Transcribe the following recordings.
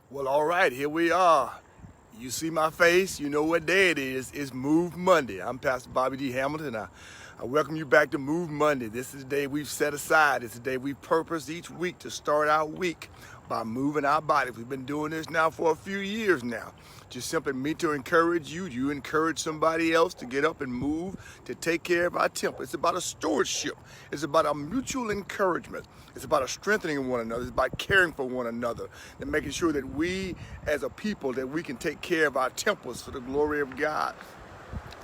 Well, all right, here we are. You see my face, you know what day it is. It's Move Monday. I'm Pastor Bobby D. Hamilton. I welcome you back to Move Monday. This is the day we've set aside. It's the day we've purposed each week to start our week by moving our bodies. We've been doing this now for a few years now. Just simply me to encourage you. You encourage somebody else to get up and move, to take care of our temple. It's about a stewardship. It's about a mutual encouragement. It's about a strengthening one another. It's about caring for one another and making sure that we as a people, that we can take care of our temples for the glory of God.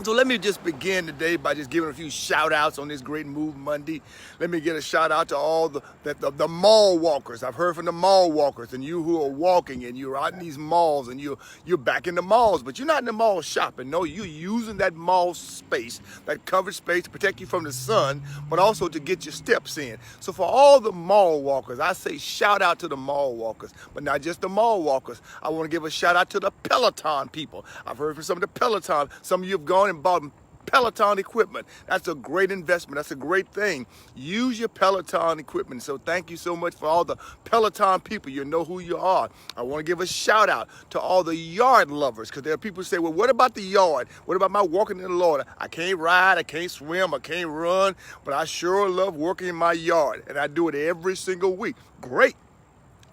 So let me just begin today by just giving a few shout outs on this great Move Monday. Let me get a shout out to all the mall walkers. I've heard from the mall walkers, and you who are walking and you're out in these malls and you're back in the malls, but you're not in the mall shopping. No, you're using that mall space, that covered space to protect you from the sun, but also to get your steps in. So for all the mall walkers, I say shout out to the mall walkers, but not just the mall walkers. I want to give a shout out to the Peloton people. I've heard from some of the Peloton. Some of you have gone and bought Peloton equipment. That's a great investment. That's a great thing. Use your Peloton equipment. So thank you so much for all the Peloton people. You know who you are. I want to give a shout out to all the yard lovers, because there are people who say, well, what about the yard? What about my walking in the Lord? I can't ride, I can't swim, I can't run, but I sure love working in my yard, and I do it every single week. Great.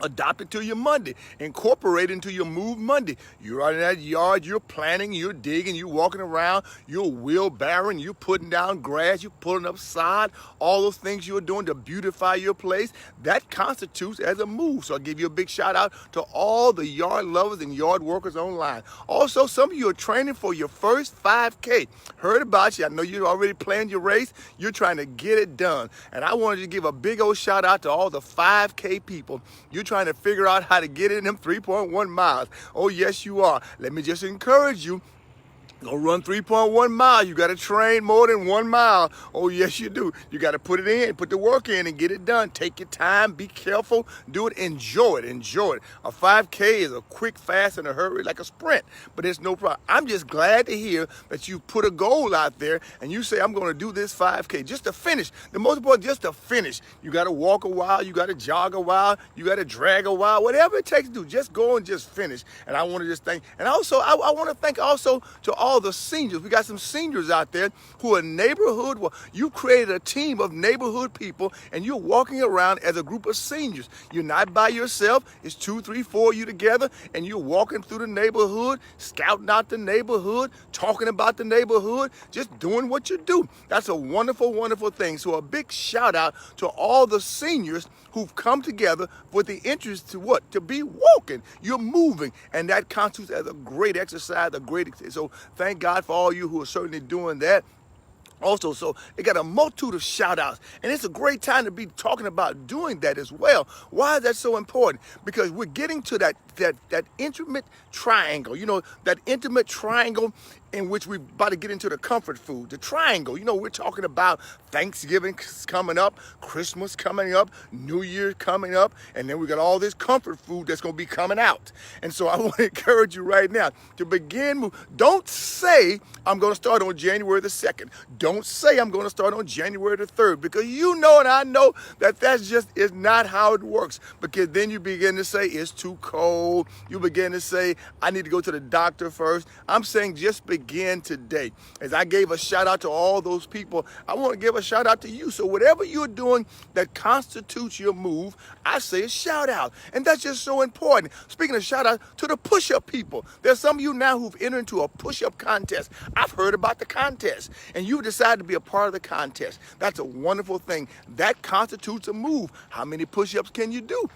Adopt it to your Monday. Incorporate it into your Move Monday. You're out in that yard, you're planting, you're digging, you're walking around, you're wheelbarrowing, you're putting down grass, you're pulling up sod, all those things you're doing to beautify your place. That constitutes as a move. So I'll give you a big shout out to all the yard lovers and yard workers online. Also, some of you are training for your first 5K. Heard about you. I know you already planned your race. You're trying to get it done. And I wanted to give a big old shout out to all the 5K people. You're trying to figure out how to get in them 3.1 miles. Oh, yes, you are. Let me just encourage you. Go run 3.1 miles. You got to train more than 1 mile. Oh, yes, you do. You got to put it in, put the work in and get it done. Take your time. Be careful. Do it. Enjoy it. Enjoy it. A 5K is a quick, fast, in a hurry, like a sprint, but it's no problem. I'm just glad to hear that you put a goal out there and you say, I'm going to do this 5K just to finish. The most important, just to finish. You got to walk a while. You got to jog a while. You got to drag a while. Whatever it takes to do, just go and just finish. And I want to just thank, and also, I want to thank also to all the seniors. We got some seniors out there who are neighborhood. Well, you created a team of neighborhood people and you're walking around as a group of seniors. You're not by yourself. It's 2, 3, 4 of you together and you're walking through the neighborhood, scouting out the neighborhood, talking about the neighborhood, just doing what you do. That's a wonderful, wonderful thing. So a big shout out to all the seniors who've come together with the interest to what? To be walking. You're moving. And that constitutes as a great exercise, so thank God for all you who are certainly doing that. Also, so it got a multitude of shout outs, and it's a great time to be talking about doing that as well. Why is that so important? Because we're getting to that intimate triangle, that intimate triangle in which we're about to get into the comfort food, the triangle. We're talking about Thanksgiving coming up, Christmas coming up, New Year coming up, and then we got all this comfort food that's going to be coming out. And so I want to encourage you right now to begin. Don't say, I'm going to start on January the 2nd. Don't say I'm going to start on January the 3rd, because you know and I know that is not how it works. Because then you begin to say it's too cold. You begin to say I need to go to the doctor first. I'm saying just begin today. As I gave a shout out to all those people, I want to give a shout out to you. So whatever you're doing that constitutes your move, I say a shout out. And that's just so important. Speaking of shout out to the push-up people, there's some of you now who've entered into a push-up contest. I've heard about the contest and you decided to be a part of the contest. That's a wonderful thing. That constitutes a move. How many push-ups can you do?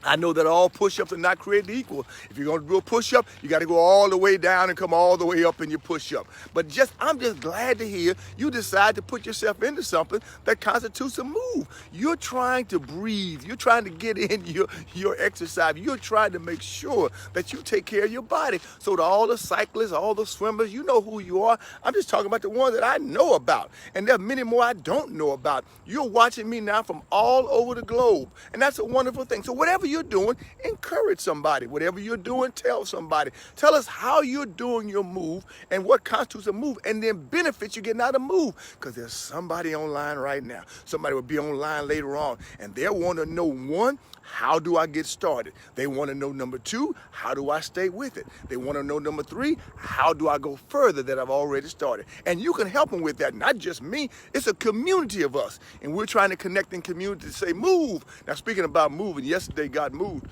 I know that all push-ups are not created equal. If you're going to do a push-up, you got to go all the way down and come all the way up in your push-up. But I'm just glad to hear you decide to put yourself into something that constitutes a move. You're trying to breathe. You're trying to get in your exercise. You're trying to make sure that you take care of your body. So to all the cyclists, all the swimmers, you know who you are. I'm just talking about the ones that I know about. And there are many more I don't know about. You're watching me now from all over the globe. And that's a wonderful thing. So whatever you you're doing, encourage somebody. Whatever you're doing, tell somebody. Tell us how you're doing your move and what constitutes a move, and then benefits you're getting out of the move. Because there's somebody online right now. Somebody will be online later on, and they want to know, one, how do I get started? They want to know, number two, how do I stay with it? They want to know, number three, how do I go further that I've already started? And you can help them with that. Not just me. It's a community of us. And we're trying to connect in community to say, move. Now, speaking about moving, yesterday God moved.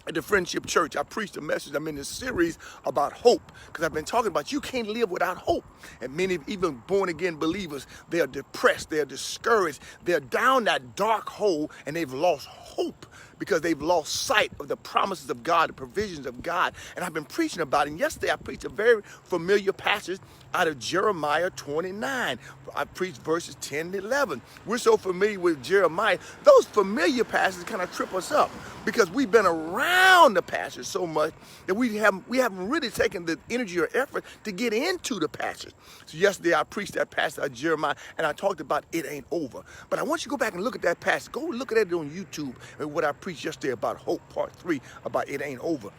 At the Friendship Church, I preached a message. I'm in this series about hope, because I've been talking about you can't live without hope. And many, even born-again believers, they are depressed, they are discouraged, they're down that dark hole, and they've lost hope because they've lost sight of the promises of God, the provisions of God. And I've been preaching about it. And yesterday I preached a very familiar passage out of Jeremiah 29. I preached verses 10 and 11. We're so familiar with Jeremiah. Those familiar passages kind of trip us up because we've been around the passage so much that we haven't really taken the energy or effort to get into the passage. So yesterday I preached that passage out of Jeremiah, and I talked about it ain't over. But I want you to go back and look at that passage. Go look at it on YouTube and what I preached yesterday about hope, part 3, about it ain't over.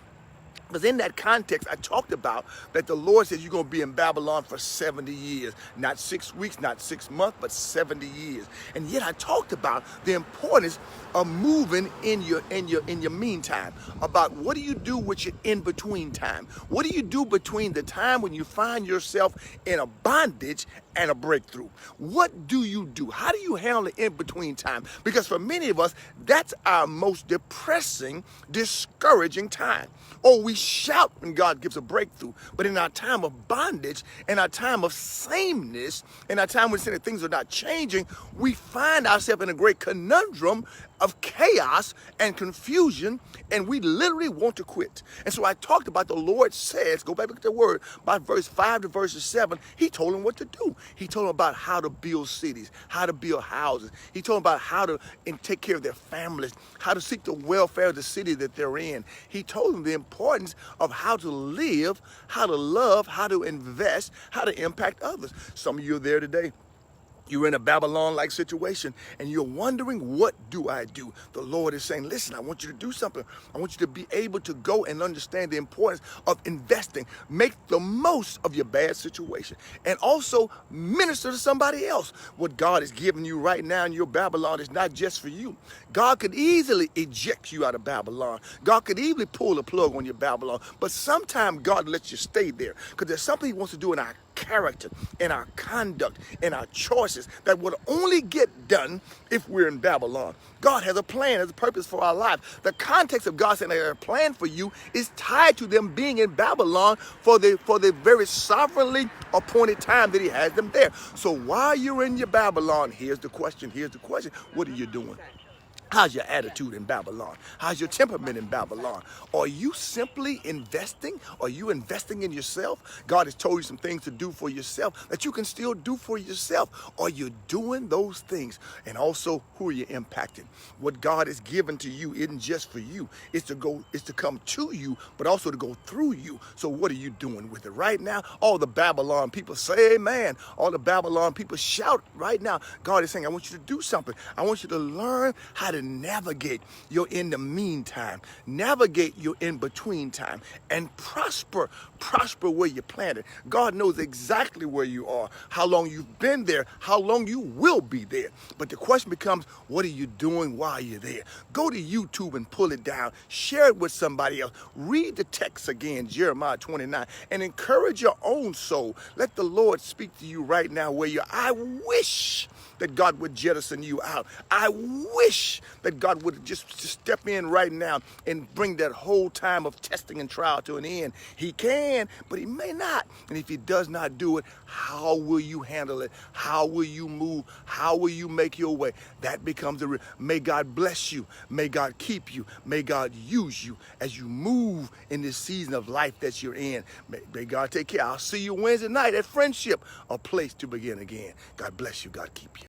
Because in that context, I talked about that the Lord says you're going to be in Babylon for 70 years. Not 6 weeks, not 6 months, but 70 years. And yet I talked about the importance of moving in your meantime. About what do you do with your in-between time? What do you do between the time when you find yourself in a bondage and a breakthrough? What do you do? How do you handle the in-between time? Because for many of us, that's our most depressing, discouraging time. Oh, we shout when God gives a breakthrough, but in our time of bondage, in our time of sameness, in our time when things are not changing, we find ourselves in a great conundrum of chaos and confusion, and we literally want to quit. And so I talked about the Lord says, go back and look at the word, about verse 5 to verse 7, he told them what to do. He told them about how to build cities, how to build houses. He told them about how to take care of their families, how to seek the welfare of the city that they're in. He told them the importance of how to live, how to love, how to invest, how to impact others. Some of you are there today. You're in a Babylon-like situation, and you're wondering, what do I do? The Lord is saying, listen, I want you to do something. I want you to be able to go and understand the importance of investing. Make the most of your bad situation, and also minister to somebody else. What God is giving you right now in your Babylon is not just for you. God could easily eject you out of Babylon. God could easily pull the plug on your Babylon, but sometimes God lets you stay there because there's something he wants to do in our character, in our conduct, in our choices that will only get done if we're in Babylon. God has a plan, has a purpose for our life. The context of God saying they have a plan for you is tied to them being in Babylon for the very sovereignly appointed time that he has them there. So while you're in your Babylon, here's the question. What are you doing? How's your attitude in Babylon? How's your temperament in Babylon? Are you simply investing? Are you investing in yourself? God has told you some things to do for yourself that you can still do for yourself. Are you doing those things? And also, who are you impacting? What God has given to you isn't just for you. It's to come to you, but also to go through you. So what are you doing with it? Right now, all the Babylon people say amen. All the Babylon people shout right now. God is saying, I want you to do something. I want you to learn how to navigate your in the meantime, navigate your in between time, and prosper where you're planted. God knows exactly where you are, how long you've been there, how long you will be there. But the question becomes, what are you doing while you're there? Go to YouTube and pull it down, share it with somebody else, read the text again, Jeremiah 29, and encourage your own soul. Let the Lord speak to you right now where you're. I wish that God would jettison you out. I wish that God would just step in right now and bring that whole time of testing and trial to an end. He can, but he may not. And if he does not do it, how will you handle it? How will you move? How will you make your way? That becomes the real. May God bless you. May God keep you. May God use you as you move in this season of life that you're in. May God take care. I'll see you Wednesday night at Friendship, a place to begin again. God bless you. God keep you.